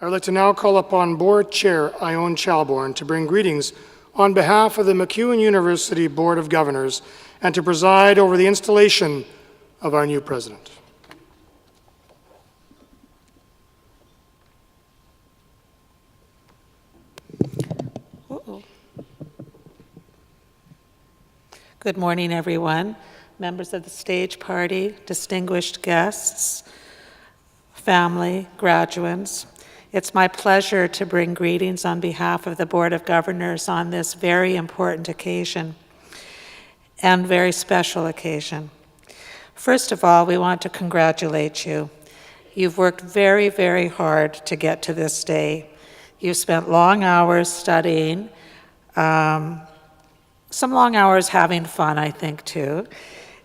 I would like to now call upon Board Chair Allan Challborn to bring greetings on behalf of the MacEwan University Board of Governors and to preside over the installation of our new president. Good morning, everyone. Members of the stage party, distinguished guests, family, graduates. It's my pleasure to bring greetings on behalf of the Board of Governors on this very important occasion and very special occasion. First of all, we want to congratulate you. You've worked very, very hard to get to this day. You've spent long hours studying, some long hours having fun, I think, too,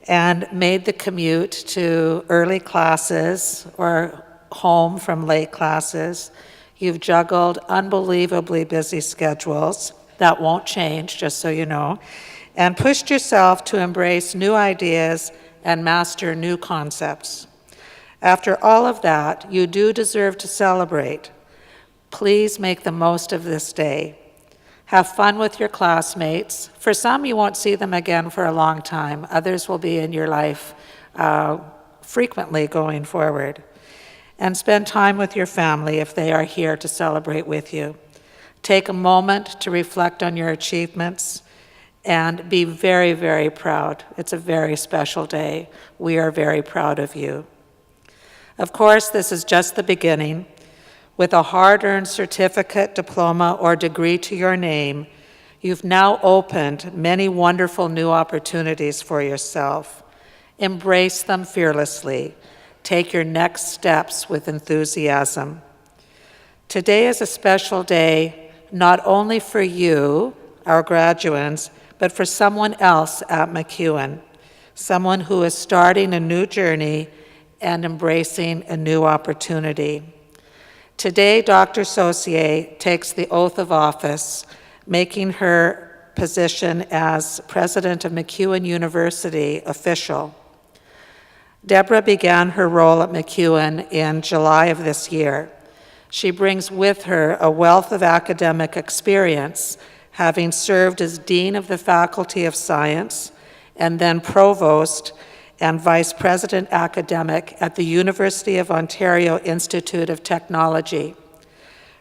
and made the commute to early classes or home from late classes. You've juggled unbelievably busy schedules. That won't change, just so you know, and pushed yourself to embrace new ideas and master new concepts. After all of that, you do deserve to celebrate. Please make the most of this day. Have fun with your classmates. For some, you won't see them again for a long time. Others will be in your life frequently going forward. And spend time with your family if they are here to celebrate with you. Take a moment to reflect on your achievements and be very, very proud. It's a very special day. We are very proud of you. Of course, this is just the beginning. With a hard-earned certificate, diploma, or degree to your name, you've now opened many wonderful new opportunities for yourself. Embrace them fearlessly. Take your next steps with enthusiasm. Today is a special day, not only for you, our graduates, but for someone else at MacEwan, someone who is starting a new journey and embracing a new opportunity. Today, Dr. Saucier takes the oath of office, making her position as president of MacEwan University official. Deborah began her role at MacEwan in July of this year. She brings with her a wealth of academic experience, having served as Dean of the Faculty of Science and then Provost and Vice President Academic at the University of Ontario Institute of Technology.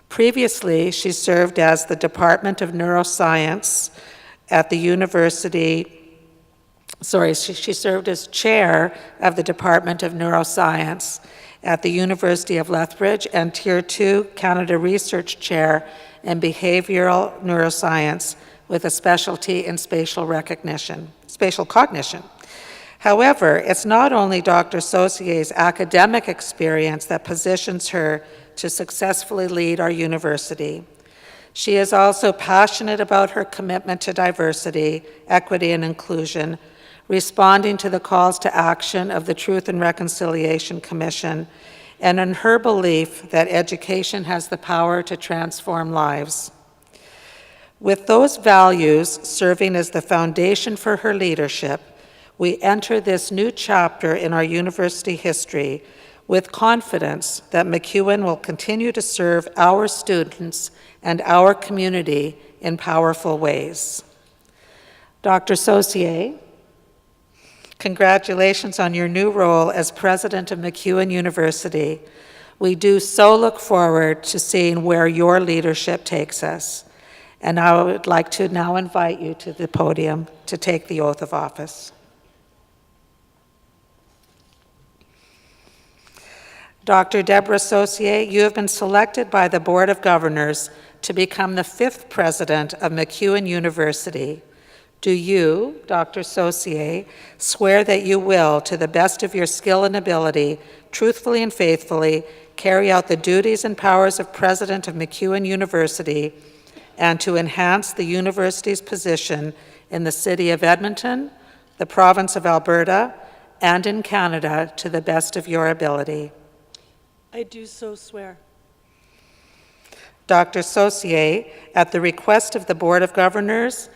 Previously, she served as the Department of Neuroscience at the University, she served as Chair of the Department of Neuroscience at the University of Lethbridge and Tier 2 Canada Research Chair in Behavioral Neuroscience with a specialty in spatial cognition. However, it's not only Dr. Saucier's academic experience that positions her to successfully lead our university. She is also passionate about her commitment to diversity, equity, and inclusion, responding to the calls to action of the Truth and Reconciliation Commission, and in her belief that education has the power to transform lives. With those values serving as the foundation for her leadership, we enter this new chapter in our university history with confidence that MacEwan will continue to serve our students and our community in powerful ways. Dr. Saucier, congratulations on your new role as president of MacEwan University. We do so look forward to seeing where your leadership takes us. And I would like to now invite you to the podium to take the oath of office. Dr. Deborah Saucier, you have been selected by the Board of Governors to become the 5th president of MacEwan University. Do you, Dr. Saucier, swear that you will, to the best of your skill and ability, truthfully and faithfully, carry out the duties and powers of president of MacEwan University and to enhance the university's position in the city of Edmonton, the province of Alberta, and in Canada to the best of your ability? I do so swear. Dr. Saucier, at the request of the Board of Governors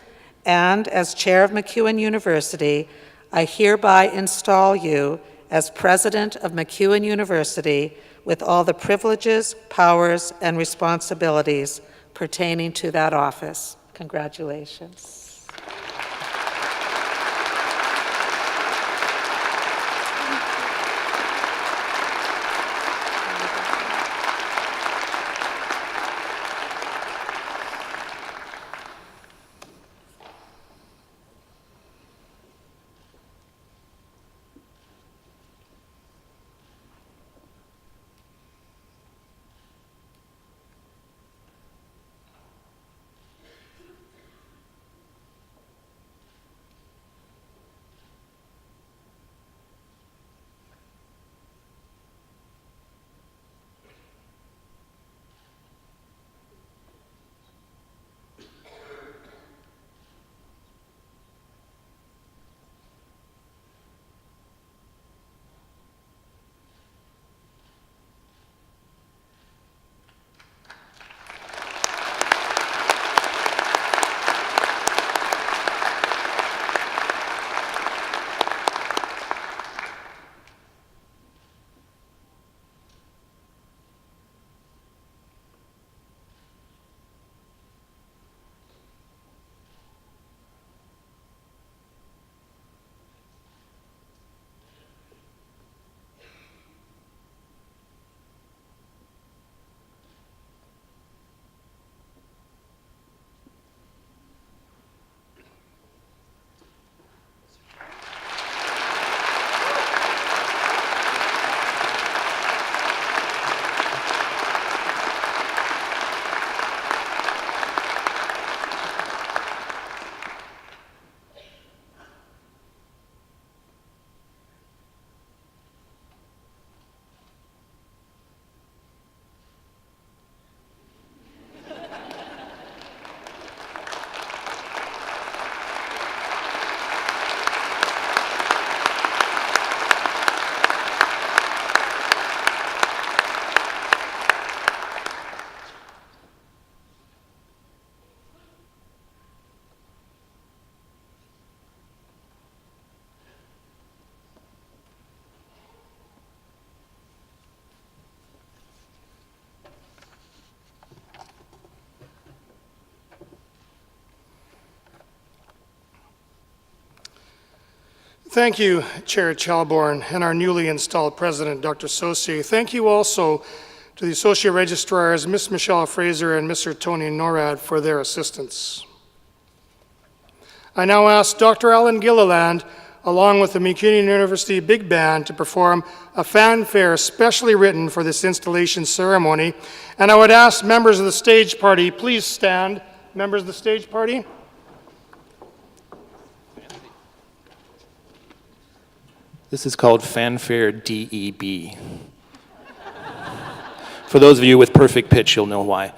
and as Chair of MacEwan University, I hereby install you as President of MacEwan University with all the privileges, powers, and responsibilities pertaining to that office. Congratulations. Thank you, Chair Challborn, and our newly installed President, Dr. Saucier. Thank you also to the Associate Registrars, Ms. Michelle Fraser and Mr. Tony Norad, for their assistance. I now ask Dr. Allan Gilliland, along with the MacEwan University Big Band, to perform a fanfare specially written for this installation ceremony. And I would ask members of the stage party, please stand. Members of the stage party. This is called Fanfare DEB. For those of you with perfect pitch, you'll know why.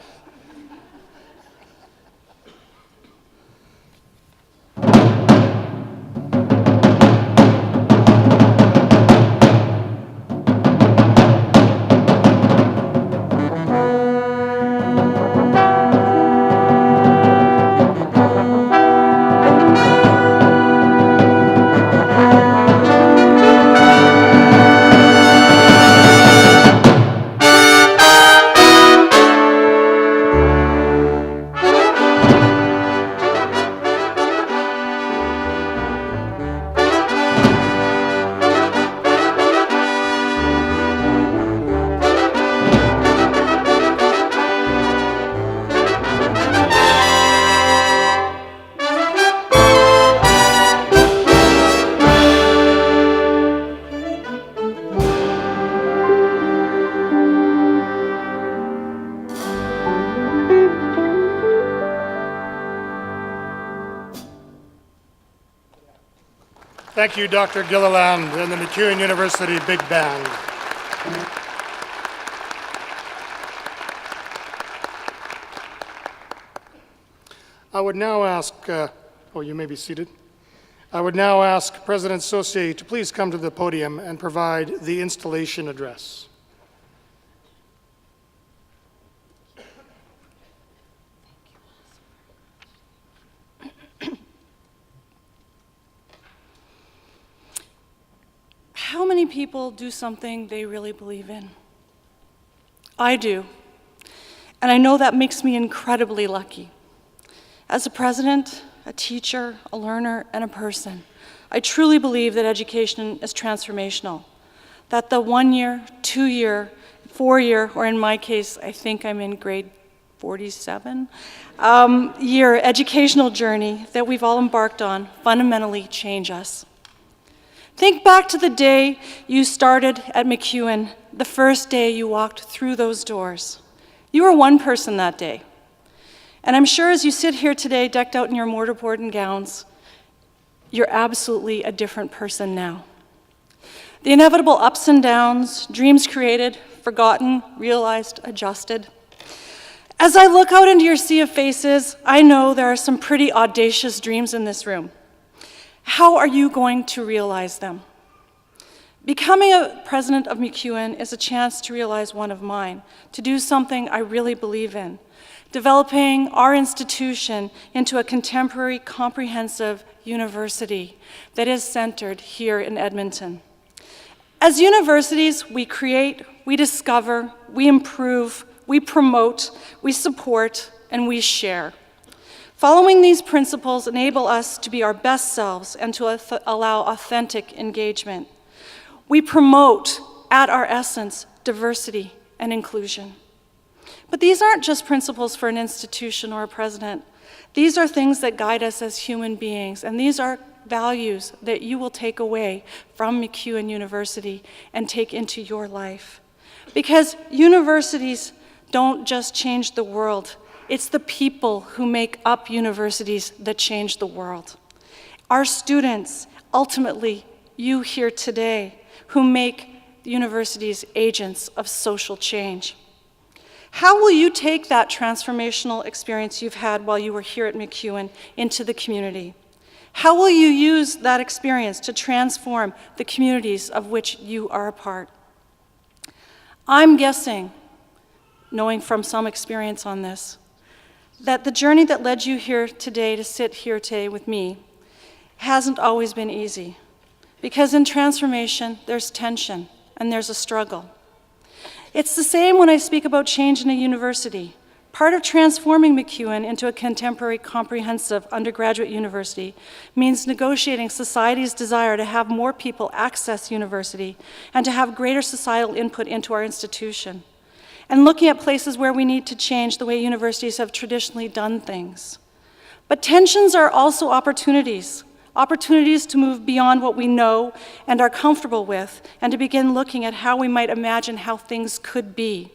Thank you, Dr. Gilliland and the MacEwan University Big Band. I would now ask, you may be seated. I would now ask President Saucier to please come to the podium and provide the installation address. How many people do something they really believe in? I do. And I know that makes me incredibly lucky. As a president, a teacher, a learner, and a person, I truly believe that education is transformational. That the 1 year, 2 year, 4 year, or in my case, I think I'm in grade 47, year educational journey that we've all embarked on fundamentally change us. Think back to the day you started at MacEwan, the first day you walked through those doors. You were one person that day. And I'm sure as you sit here today, decked out in your mortarboard and gowns, you're absolutely a different person now. The inevitable ups and downs, dreams created, forgotten, realized, adjusted. As I look out into your sea of faces, I know there are some pretty audacious dreams in this room. How are you going to realize them? Becoming a president of MacEwan is a chance to realize one of mine, to do something I really believe in, developing our institution into a contemporary, comprehensive university that is centered here in Edmonton. As universities, we create, we discover, we improve, we promote, we support, and we share. Following these principles enable us to be our best selves and to allow authentic engagement. We promote, at our essence, diversity and inclusion. But these aren't just principles for an institution or a president. These are things that guide us as human beings, and these are values that you will take away from MacEwan University and take into your life. Because universities don't just change the world, it's the people who make up universities that change the world. Our students, ultimately, you here today, who make universities agents of social change. How will you take that transformational experience you've had while you were here at MacEwan into the community? How will you use that experience to transform the communities of which you are a part? I'm guessing, knowing from some experience on this, that the journey that led you here today to sit here today with me hasn't always been easy. Because in transformation, there's tension and there's a struggle. It's the same when I speak about change in a university. Part of transforming MacEwan into a contemporary, comprehensive undergraduate university means negotiating society's desire to have more people access university and to have greater societal input into our institution, and looking at places where we need to change the way universities have traditionally done things. But tensions are also opportunities to move beyond what we know and are comfortable with, and to begin looking at how we might imagine how things could be.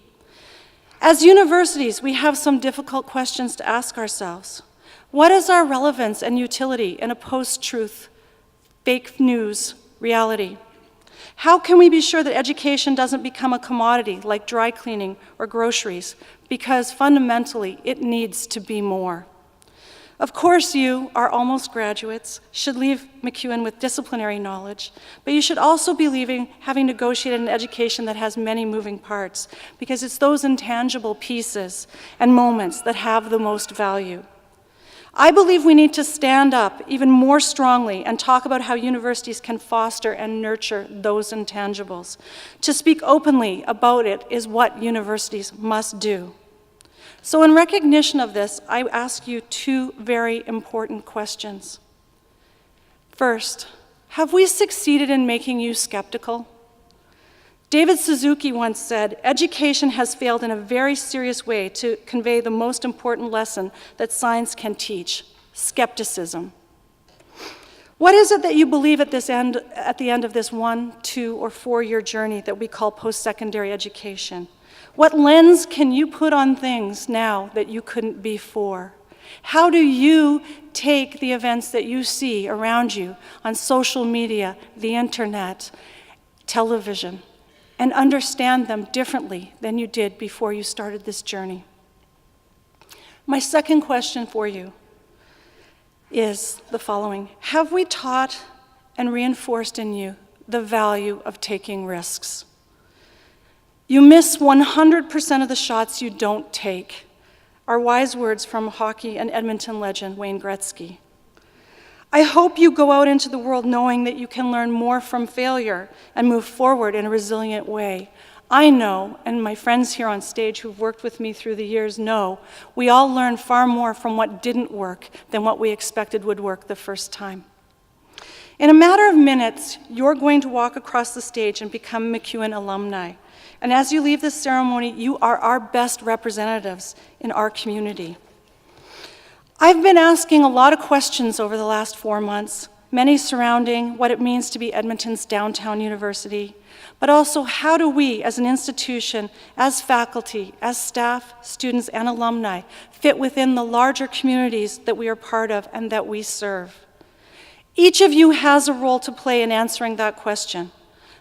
As universities, we have some difficult questions to ask ourselves. What is our relevance and utility in a post-truth, fake news reality? How can we be sure that education doesn't become a commodity like dry cleaning or groceries? Because fundamentally, it needs to be more. Of course, you, our almost graduates, should leave MacEwan with disciplinary knowledge, but you should also be leaving having negotiated an education that has many moving parts, because it's those intangible pieces and moments that have the most value. I believe we need to stand up even more strongly and talk about how universities can foster and nurture those intangibles. To speak openly about it is what universities must do. So in recognition of this, I ask you two very important questions. First, have we succeeded in making you skeptical? David Suzuki once said, "Education has failed in a very serious way to convey the most important lesson that science can teach, skepticism." What is it that you believe at the end of this 1, 2, or 4 year journey that we call post-secondary education? What lens can you put on things now that you couldn't before? How do you take the events that you see around you on social media, the internet, television, and understand them differently than you did before you started this journey? My second question for you is the following. Have we taught and reinforced in you the value of taking risks? You miss 100% of the shots you don't take, are wise words from hockey and Edmonton legend Wayne Gretzky. I hope you go out into the world knowing that you can learn more from failure and move forward in a resilient way. I know, and my friends here on stage who've worked with me through the years know, we all learn far more from what didn't work than what we expected would work the first time. In a matter of minutes, you're going to walk across the stage and become MacEwan alumni. And as you leave this ceremony, you are our best representatives in our community. I've been asking a lot of questions over the last 4 months, many surrounding what it means to be Edmonton's downtown university, but also how do we as an institution, as faculty, as staff, students, and alumni fit within the larger communities that we are part of and that we serve. Each of you has a role to play in answering that question.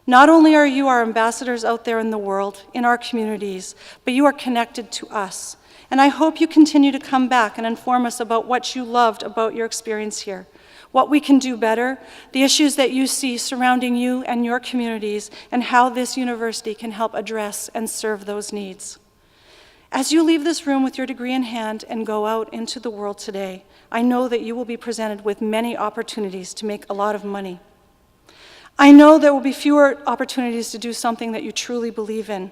Not only are you our ambassadors out there in the world, in our communities, but you are connected to us. And I hope you continue to come back and inform us about what you loved about your experience here, what we can do better, the issues that you see surrounding you and your communities, and how this university can help address and serve those needs. As you leave this room with your degree in hand and go out into the world today, I know that you will be presented with many opportunities to make a lot of money. I know there will be fewer opportunities to do something that you truly believe in.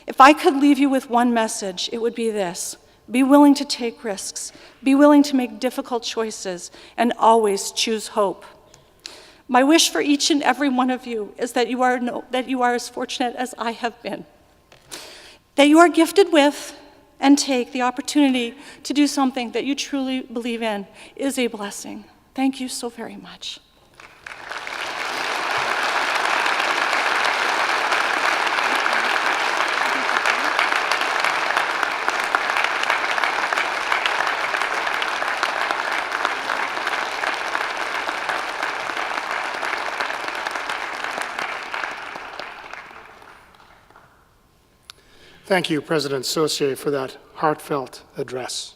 If I could leave you with one message, it would be this: be willing to take risks, be willing to make difficult choices, and always choose hope. My wish for each and every one of you is that you are as fortunate as I have been, that you are gifted with and take the opportunity to do something that you truly believe in is a blessing. Thank you so very much. Thank you, President Saucier, for that heartfelt address.